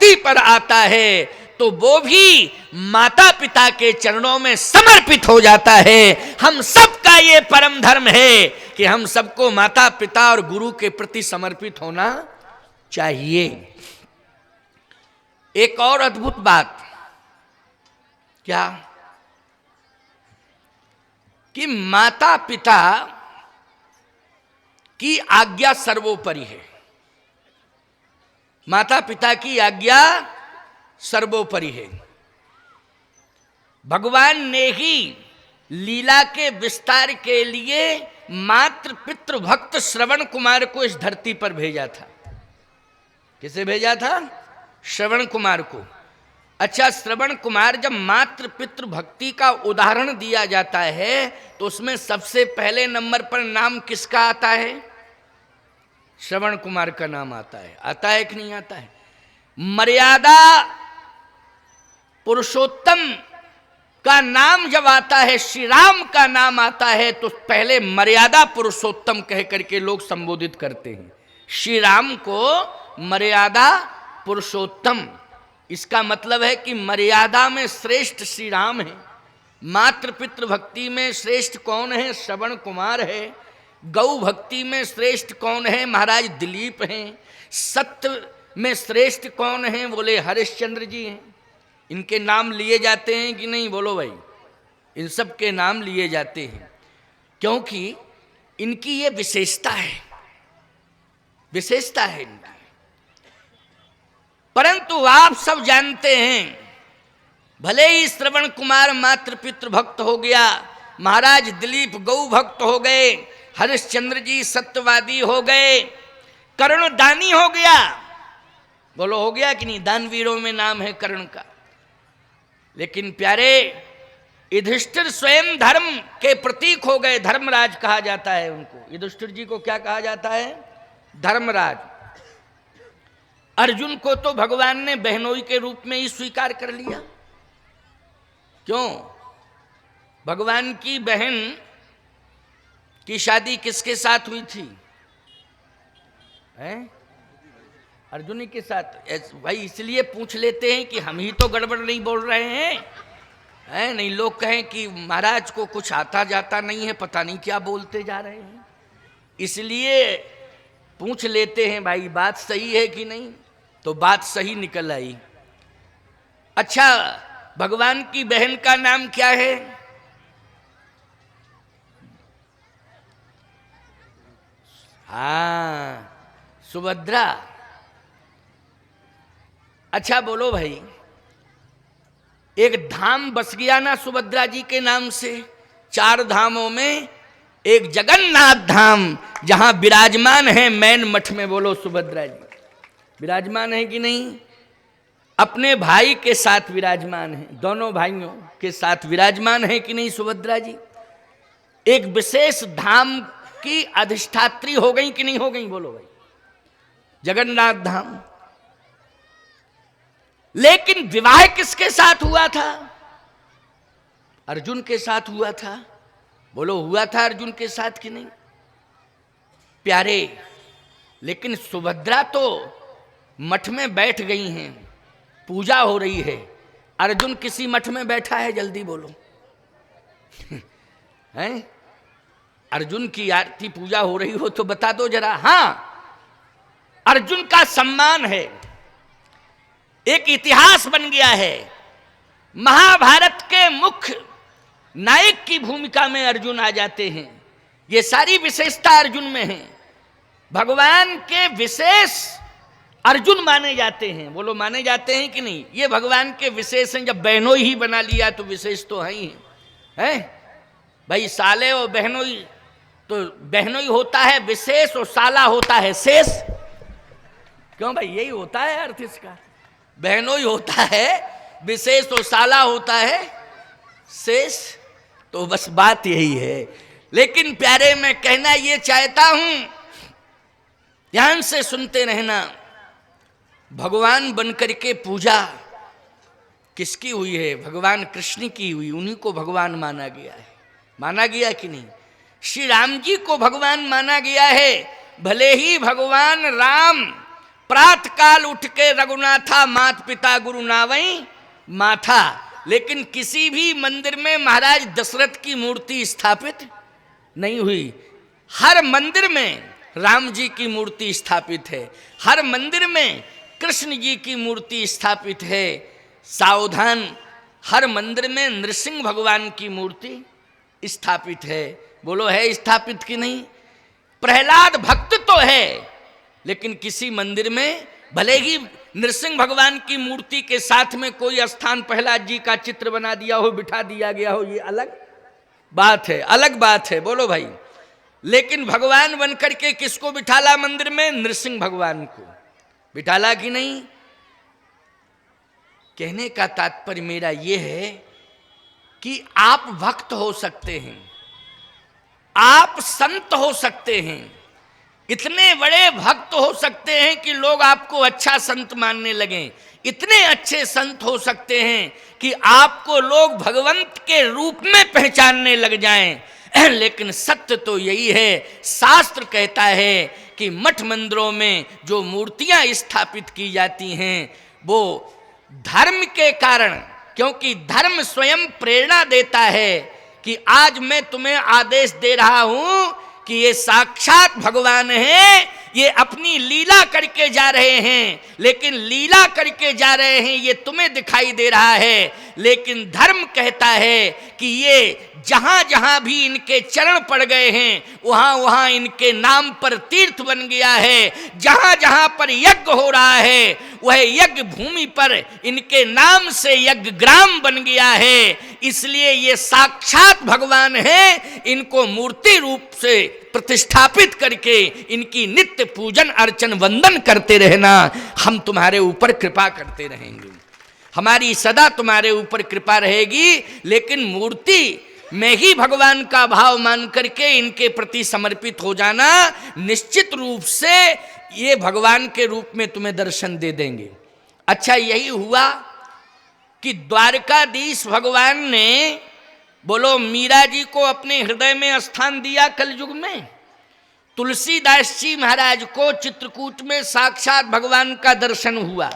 धरती पर आता है तो वो भी माता पिता के चरणों में समर्पित हो जाता है। हम सबका ये परम धर्म है कि हम सबको माता पिता और गुरु के प्रति समर्पित होना चाहिए। एक और अद्भुत बात क्या कि माता पिता की आज्ञा सर्वोपरि है। माता पिता की आज्ञा सर्वोपरि है। भगवान ने ही लीला के विस्तार के लिए मातृ पितृ भक्त श्रवण कुमार को इस धरती पर भेजा था। किसे भेजा था? श्रवण कुमार को। अच्छा, श्रवण कुमार जब मातृ पितृ भक्ति का उदाहरण दिया जाता है तो उसमें सबसे पहले नंबर पर नाम किसका आता है? श्रवण कुमार का नाम आता है। आता है कि नहीं आता है? मर्यादा पुरुषोत्तम का नाम जब आता है, श्री राम का नाम आता है, तो पहले मर्यादा पुरुषोत्तम कह करके लोग संबोधित करते हैं। श्री राम को मर्यादा पुरुषोत्तम, इसका मतलब है कि मर्यादा में श्रेष्ठ श्री राम है। मातृ पितृ भक्ति में श्रेष्ठ कौन है? श्रवण कुमार है। गौ भक्ति में श्रेष्ठ कौन है? महाराज दिलीप हैं। सत्य में श्रेष्ठ कौन है? बोले हरिश्चंद्र जी हैं। इनके नाम लिए जाते हैं कि नहीं? बोलो भाई, इन सब के नाम लिए जाते हैं क्योंकि इनकी ये विशेषता है, विशेषता है इनकी। परंतु आप सब जानते हैं, भले ही श्रवण कुमार मातृ पितृ भक्त हो गया, महाराज दिलीप गौ भक्त हो गए, हरिश्चंद्र जी सत्यवादी हो गए, कर्ण दानी हो गया। बोलो हो गया कि नहीं? दानवीरों में नाम है कर्ण का। लेकिन प्यारे, युधिष्ठिर स्वयं धर्म के प्रतीक हो गए। धर्मराज कहा जाता है उनको। युधिष्ठिर जी को क्या कहा जाता है? धर्मराज। अर्जुन को तो भगवान ने बहनोई के रूप में ही स्वीकार कर लिया। क्यों? भगवान की बहन की शादी किसके साथ हुई थी? हैं? अर्जुन के साथ। भाई इसलिए पूछ लेते हैं कि हम ही तो गड़बड़ नहीं बोल रहे हैं, नहीं लोग कहें कि महाराज को कुछ आता जाता नहीं है, पता नहीं क्या बोलते जा रहे हैं। इसलिए पूछ लेते हैं भाई बात सही है कि नहीं, तो बात सही निकल आई। अच्छा, भगवान की बहन का नाम क्या है? हाँ, सुभद्रा। अच्छा बोलो भाई, एक धाम बस गया ना सुभद्रा जी के नाम से। 4 धामों में एक जगन्नाथ धाम जहां विराजमान है मैन मठ में। बोलो सुभद्रा जी विराजमान है कि नहीं? अपने भाई के साथ विराजमान है, दोनों भाइयों के साथ विराजमान है कि नहीं सुभद्रा जी? एक विशेष धाम की अधिष्ठात्री हो गई कि नहीं हो गई? बोलो भाई, जगन्नाथ धाम। लेकिन विवाह किसके साथ हुआ था? अर्जुन के साथ हुआ था। बोलो हुआ था अर्जुन के साथ कि नहीं? प्यारे, लेकिन सुभद्रा तो मठ में बैठ गई हैं, पूजा हो रही है। अर्जुन किसी मठ में बैठा है? जल्दी बोलो। हैं? अर्जुन की आरती पूजा हो रही हो तो बता दो जरा। हाँ, अर्जुन का सम्मान है। एक इतिहास बन गया है। महाभारत के मुख्य नायक की भूमिका में अर्जुन आ जाते हैं। ये सारी विशेषता अर्जुन में है। भगवान के विशेष अर्जुन माने जाते हैं। बोलो माने जाते हैं कि नहीं? ये भगवान के विशेष हैं। जब बहनोई ही बना लिया तो विशेष तो है ही है। भाई साले और बहनोई, तो बहनोई होता है विशेष और साला होता है शेष। क्यों भाई? यही होता है अर्थ इसका। बहनोई होता है विशेष और साला होता है शेष। तो बस बात यही है। लेकिन प्यारे, मैं कहना ये चाहता हूं, ध्यान से सुनते रहना। भगवान बनकर के पूजा किसकी हुई है? भगवान कृष्ण की हुई। उन्हीं को भगवान माना गया है। माना गया कि नहीं? श्री राम जी को भगवान माना गया है। भले ही भगवान राम प्रातः काल उठ के रघुनाथा मात पिता गुरु नावई माथा। लेकिन किसी भी मंदिर में महाराज दशरथ की मूर्ति स्थापित नहीं हुई। हर मंदिर में राम जी की मूर्ति स्थापित है, हर मंदिर में कृष्ण जी की मूर्ति स्थापित है। सावधान, हर मंदिर में नृसिंह भगवान की मूर्ति स्थापित है। बोलो है स्थापित कि नहीं? प्रहलाद भक्त तो है, लेकिन किसी मंदिर में भले ही नृसिंह भगवान की मूर्ति के साथ में कोई स्थान प्रहलाद जी का चित्र बना दिया हो, बिठा दिया गया हो, ये अलग बात है, अलग बात है। बोलो भाई। लेकिन भगवान बन करके किसको बिठाला मंदिर में? नृसिंह भगवान को बिठाला कि नहीं? कहने का तात्पर्य मेरा यह है कि आप भक्त हो सकते हैं, आप संत हो सकते हैं, इतने बड़े भक्त हो सकते हैं कि लोग आपको अच्छा संत मानने लगें, इतने अच्छे संत हो सकते हैं कि आपको लोग भगवंत के रूप में पहचानने लग जाएं। लेकिन सत्य तो यही है, शास्त्र कहता है कि मठ मंदिरों में जो मूर्तियां स्थापित की जाती हैं वो धर्म के कारण, क्योंकि धर्म स्वयं प्रेरणा देता है कि आज मैं तुम्हें आदेश दे रहा हूं कि ये साक्षात भगवान हैं, ये अपनी लीला करके जा रहे हैं, लेकिन लीला करके जा रहे हैं ये तुम्हें दिखाई दे रहा है। लेकिन धर्म कहता है कि ये जहां जहां भी इनके चरण पड़ गए हैं वहां वहां इनके नाम पर तीर्थ बन गया है, जहां जहां पर यज्ञ हो रहा है वह यज्ञ भूमि पर इनके नाम से यज्ञ ग्राम बन गया है। इसलिए ये साक्षात भगवान हैं, इनको मूर्ति रूप से प्रतिष्ठापित करके इनकी नित्य पूजन अर्चन वंदन करते रहना। हम तुम्हारे ऊपर कृपा करते रहेंगे, हमारी सदा तुम्हारे ऊपर कृपा रहेगी। लेकिन मूर्ति में ही भगवान का भाव मान करके इनके प्रति समर्पित हो जाना, निश्चित रूप से ये भगवान के रूप में तुम्हें दर्शन दे देंगे। अच्छा, यही हुआ कि द्वारकाधीश भगवान ने, बोलो, मीरा जी को अपने हृदय में स्थान दिया कलयुग में। तुलसीदास जी महाराज को चित्रकूट में साक्षात भगवान का दर्शन हुआ,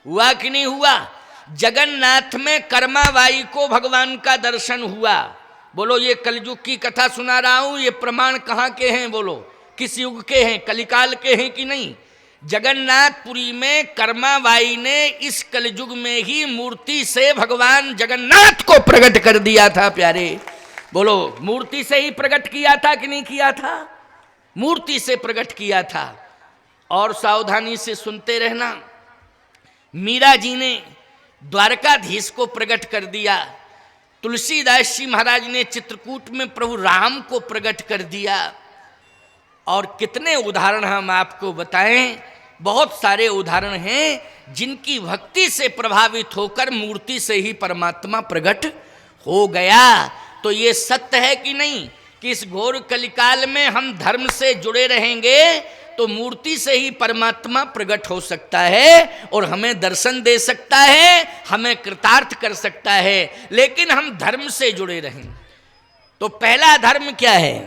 हुआ कि नहीं हुआ? जगन्नाथ में कर्माबाई को भगवान का दर्शन हुआ। बोलो, ये कलयुग की कथा सुना रहा हूं, ये प्रमाण कहां के हैं? बोलो, किस युग के हैं? कलिकाल के हैं कि नहीं? जगन्नाथपुरी में कर्माबाई ने इस कलयुग में ही मूर्ति से भगवान जगन्नाथ को प्रकट कर दिया था। प्यारे, बोलो, मूर्ति से ही प्रकट किया था कि नहीं किया था? मूर्ति से प्रकट किया था। और सावधानी से सुनते रहना, मीरा जी ने द्वारकाधीश को प्रकट कर दिया, तुलसीदास जी महाराज ने चित्रकूट में प्रभु राम को प्रकट कर दिया। और कितने उदाहरण हम आपको बताएं, बहुत सारे उदाहरण हैं जिनकी भक्ति से प्रभावित होकर मूर्ति से ही परमात्मा प्रकट हो गया। तो ये सत्य है कि नहीं कि इस घोर कलिकाल में हम धर्म से जुड़े रहेंगे तो मूर्ति से ही परमात्मा प्रकट हो सकता है और हमें दर्शन दे सकता है, हमें कृतार्थ कर सकता है। लेकिन हम धर्म से जुड़े रहें तो पहला धर्म क्या है?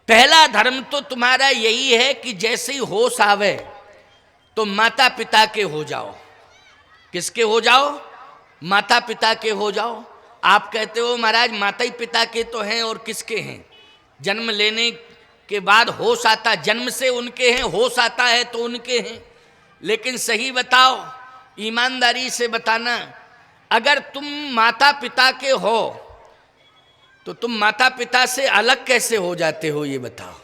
पहला धर्म तो तुम्हारा यही है कि जैसे ही होश आवे तो माता पिता के हो जाओ। किसके हो जाओ? माता पिता के हो जाओ। आप कहते हो महाराज माता ही पिता के तो हैं और किसके हैं? जन्म लेने के बाद होश आता, जन्म से उनके हैं, होश आता है तो उनके हैं। लेकिन सही बताओ, ईमानदारी से बताना, अगर तुम माता पिता के हो तो तुम माता पिता से अलग कैसे हो जाते हो? ये बताओ।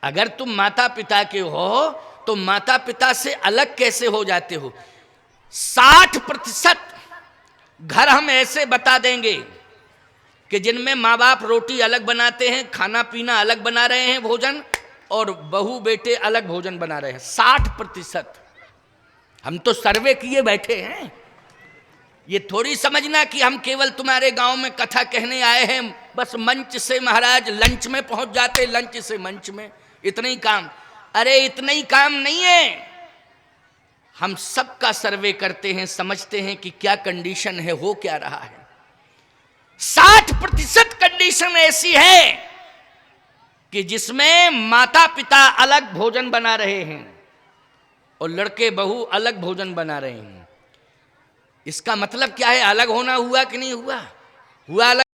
अगर तुम माता पिता के हो तो माता पिता से अलग कैसे हो जाते हो? 60% घर हम ऐसे बता देंगे कि जिनमें माँ बाप रोटी अलग बनाते हैं, खाना पीना अलग बना रहे हैं भोजन, और बहू बेटे अलग भोजन बना रहे हैं। 60%। हम तो सर्वे किए बैठे हैं। ये थोड़ी समझना कि हम केवल तुम्हारे गांव में कथा कहने आए हैं, बस मंच से महाराज लंच में पहुंच जाते, लंच से मंच में, इतना ही काम। अरे इतना ही काम नहीं है, हम सबका सर्वे करते हैं, समझते हैं कि क्या कंडीशन है, हो क्या रहा है। 60% कंडीशन ऐसी है कि जिसमें माता पिता अलग भोजन बना रहे हैं, और लड़के बहू अलग भोजन बना रहे हैं। इसका मतलब क्या है? अलग होना हुआ कि नहीं हुआ? हुआ अलग